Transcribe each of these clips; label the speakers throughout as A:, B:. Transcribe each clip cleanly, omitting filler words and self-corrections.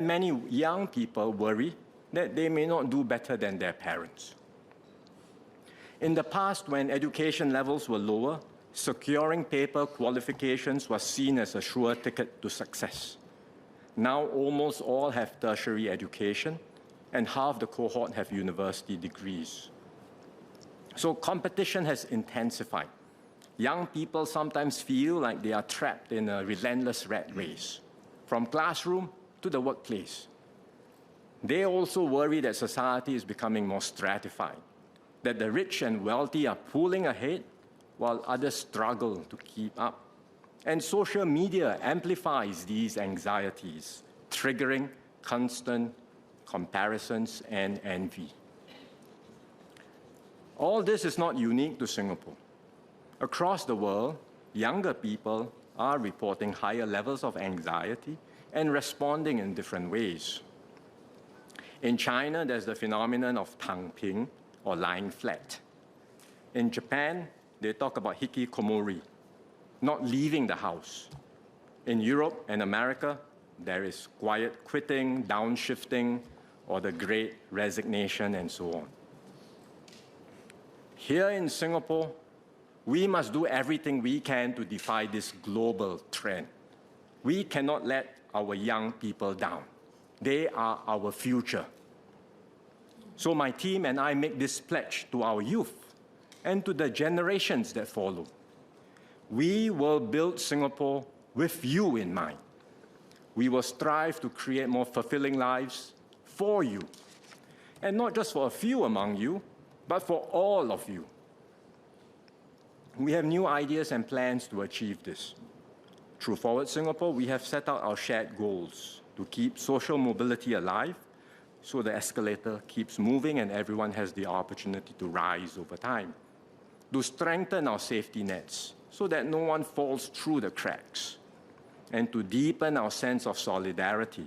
A: Many young people worry that they may not do better than their parents. In the past, when education levels were lower, securing paper qualifications was seen as a sure ticket to success. Now almost all have tertiary education, and half the cohort have university degrees. So competition has intensified. Young people sometimes feel like they are trapped in a relentless rat race, from classroom to the workplace. They also worry that society is becoming more stratified, that the rich and wealthy are pulling ahead while others struggle to keep up. And social media amplifies these anxieties, triggering constant comparisons and envy. All this is not unique to Singapore. Across the world, younger people are reporting higher levels of anxiety and responding in different ways. In China, there's the phenomenon of tangping, or lying flat. In Japan, they talk about hikikomori, not leaving the house. In Europe and America, there is quiet quitting, downshifting, or the great resignation, and so on. Here in Singapore, we must do everything we can to defy this global trend. We cannot let our young people down. They are our future. So my team and I make this pledge to our youth and to the generations that follow. We will build Singapore with you in mind. We will strive to create more fulfilling lives for you, and not just for a few among you, but for all of you. We have new ideas and plans to achieve this. Through Forward Singapore, we have set out our shared goals to keep social mobility alive, so the escalator keeps moving and everyone has the opportunity to rise over time. To strengthen our safety nets so that no one falls through the cracks. And to deepen our sense of solidarity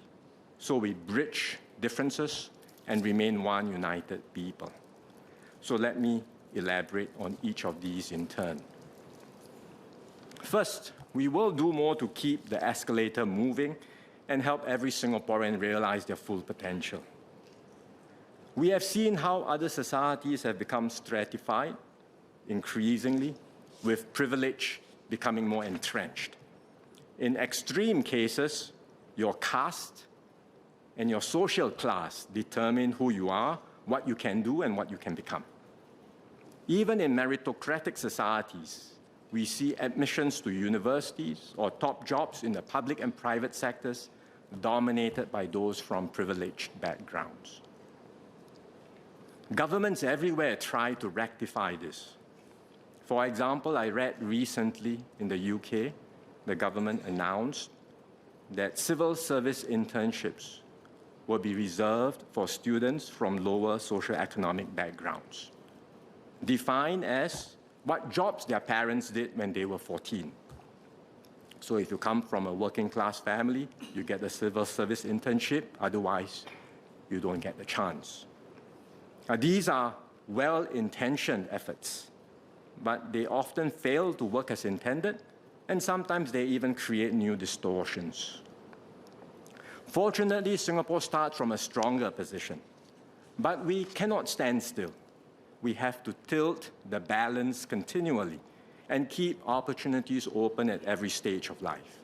A: so we bridge differences and remain one united people. So let me elaborate on each of these in turn. First, we will do more to keep the escalator moving and help every Singaporean realize their full potential. We have seen how other societies have become stratified increasingly, with privilege becoming more entrenched. In extreme cases, your caste and your social class determine who you are, what you can do, and what you can become. Even in meritocratic societies, we see admissions to universities or top jobs in the public and private sectors dominated by those from privileged backgrounds. Governments everywhere try to rectify this. For example, I read recently in the UK, the government announced that civil service internships will be reserved for students from lower socioeconomic backgrounds, defined as what jobs their parents did when they were 14. So if you come from a working class family, you get a civil service internship, otherwise you don't get the chance. These are well-intentioned efforts, but they often fail to work as intended, and sometimes they even create new distortions. Fortunately, Singapore starts from a stronger position, but we cannot stand still. We have to tilt the balance continually and keep opportunities open at every stage of life.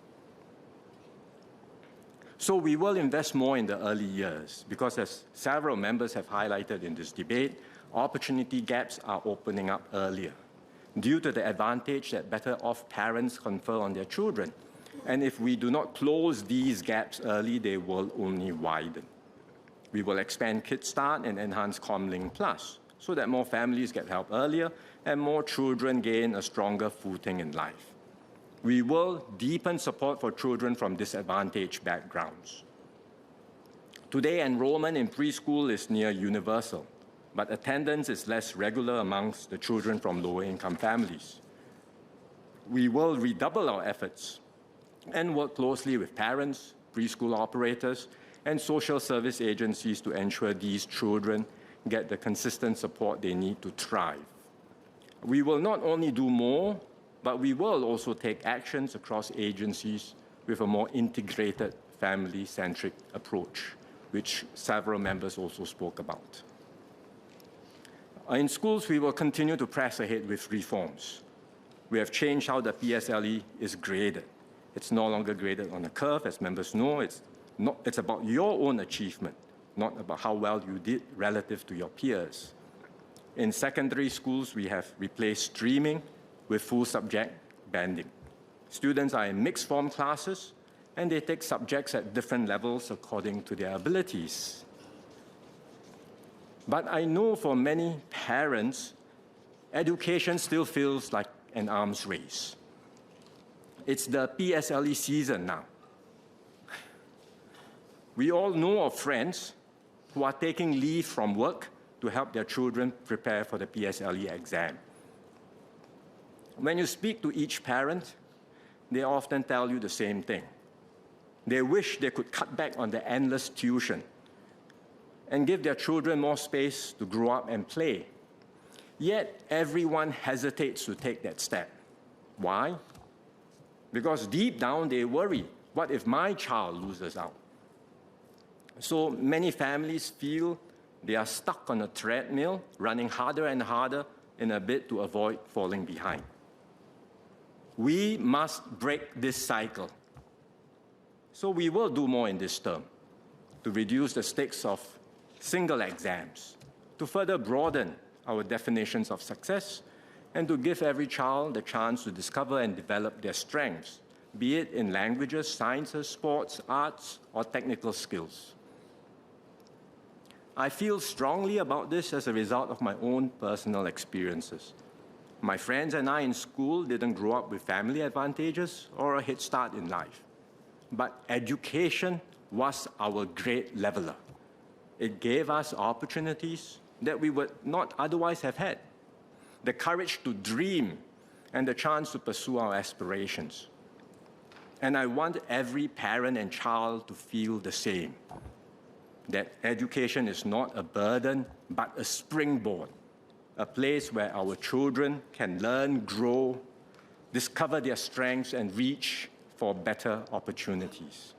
A: So we will invest more in the early years because, as several members have highlighted in this debate, opportunity gaps are opening up earlier due to the advantage that better-off parents confer on their children. And if we do not close these gaps early, they will only widen. We will expand Kids Start and enhance Comlink Plus so that more families get help earlier and more children gain a stronger footing in life. We will deepen support for children from disadvantaged backgrounds. Today, enrollment in preschool is near universal, but attendance is less regular amongst the children from lower-income families. We will redouble our efforts and work closely with parents, preschool operators, and social service agencies to ensure these children get the consistent support they need to thrive. We will not only do more, but we will also take actions across agencies with a more integrated family-centric approach, which several members also spoke about. In schools, we will continue to press ahead with reforms. We have changed how the PSLE is graded. It's no longer graded on a curve, as members know. It's about your own achievement, not about how well you did relative to your peers. In secondary schools, we have replaced streaming with full subject banding. Students are in mixed form classes, and they take subjects at different levels according to their abilities. But I know for many parents, education still feels like an arms race. It's the PSLE season now. We all know of friends who are taking leave from work to help their children prepare for the PSLE exam. When you speak to each parent, they often tell you the same thing. They wish they could cut back on the endless tuition and give their children more space to grow up and play. Yet everyone hesitates to take that step. Why? Because deep down they worry, what if my child loses out? So many families feel they are stuck on a treadmill, running harder and harder in a bid to avoid falling behind. We must break this cycle. So we will do more in this term to reduce the stakes of single exams, to further broaden our definitions of success, and to give every child the chance to discover and develop their strengths, be it in languages, sciences, sports, arts, or technical skills. I feel strongly about this as a result of my own personal experiences. My friends and I in school didn't grow up with family advantages or a head start in life. But education was our great leveler. It gave us opportunities that we would not otherwise have had. The courage to dream and the chance to pursue our aspirations. And I want every parent and child to feel the same, that education is not a burden, but a springboard, a place where our children can learn, grow, discover their strengths, and reach for better opportunities.